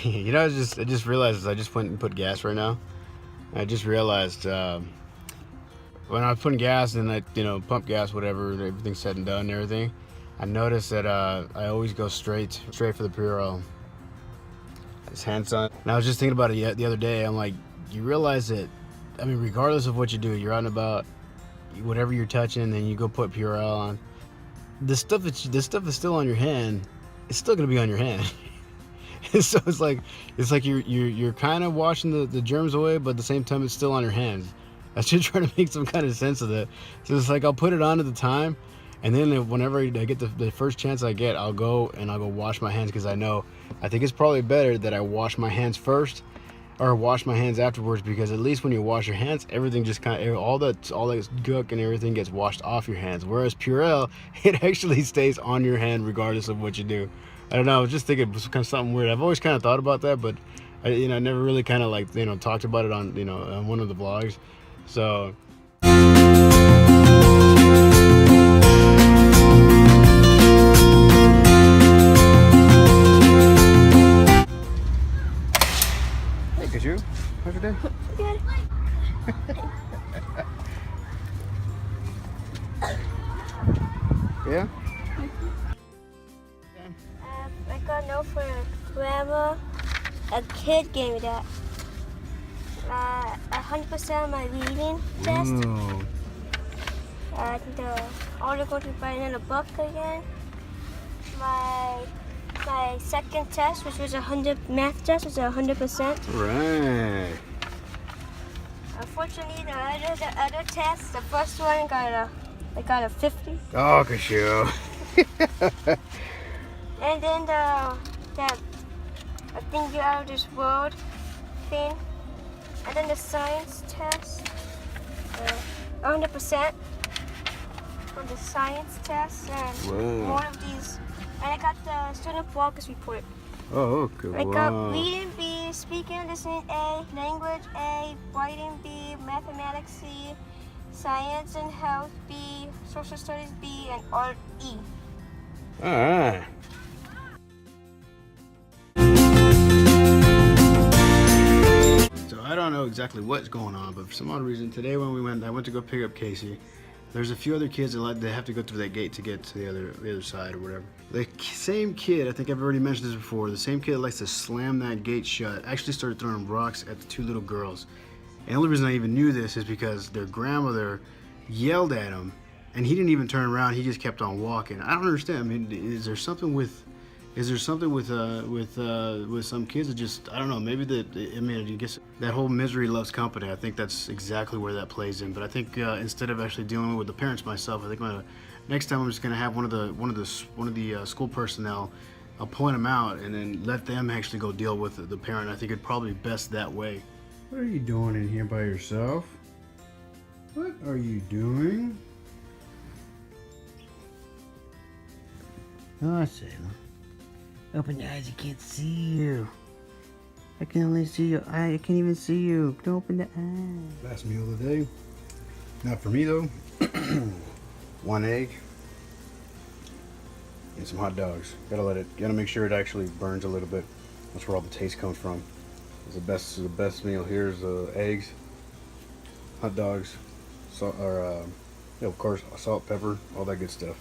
You know, I just realized I just went and put gas right now. I just realized when I was putting gas and I, pump gas, whatever, everything's said and done and everything. I noticed that I always go straight for the Purell. It's hand sun. And I was just thinking about it the other day. I'm like, you realize that, I mean, regardless of what you do, you're out and about, whatever you're touching, then you go put Purell on. This stuff is still on your hand. It's still gonna be on your hand. So it's like you're kind of washing the germs away, but at the same time it's still on your hands. I was just trying to make some kind of sense of that. So it's like I'll put it on at the time, and then whenever I get the first chance I get, I'll go wash my hands, because I think it's probably better that I wash my hands first or wash my hands afterwards, because at least when you wash your hands, everything just kind of, all that gook and everything gets washed off your hands. Whereas Purell, it actually stays on your hand regardless of what you do. I don't know. I was just thinking it was kind of something weird. I've always kind of thought about that, but I never really kind of like talked about it on on one of the vlogs. So. Hey, Kaju, how's your day? Good. Yeah. I got no for grandma. A kid gave me that. 100% of my reading test. Ooh. The article to find in a book again. My second test, which was math test, was 100%. Right. Unfortunately, the other test, the first one I got a 50. Oh, Kaju. And then that I think you're out of this world thing. And then the science test, 100% on the science test, and more of these. And I got the student progress report. Oh, okay. I got reading B, speaking and listening A, language A, writing B, mathematics C, science and health B, social studies B, and art E. All right. So I don't know exactly what's going on, but for some odd reason today when I went to go pick up Casey, there's a few other kids that they have to go through that gate to get to the other side or whatever. The same kid, I think I've already mentioned this before, the same kid that likes to slam that gate shut actually started throwing rocks at the two little girls. And the only reason I even knew this is because their grandmother yelled at him, and he didn't even turn around. He just kept on walking. I don't understand. I mean, is there something with some kids that just, I don't know, maybe I guess that whole misery loves company. I think that's exactly where that plays in. But I think instead of actually dealing with the parents myself, I think next time I'm just gonna have one of the school personnel. I'll point them out and then let them actually go deal with the parent. I think it'd probably be best that way. What are you doing in here by yourself? What are you doing? Oh, I see. Open your eyes, I can't see you. I can only see your eye, I can't even see you. Don't open the eye. Last meal of the day. Not for me though. 1 egg. And some hot dogs. Gotta make sure it actually burns a little bit. That's where all the taste comes from. The best meal here is eggs, hot dogs, salt, of course, salt, pepper, all that good stuff.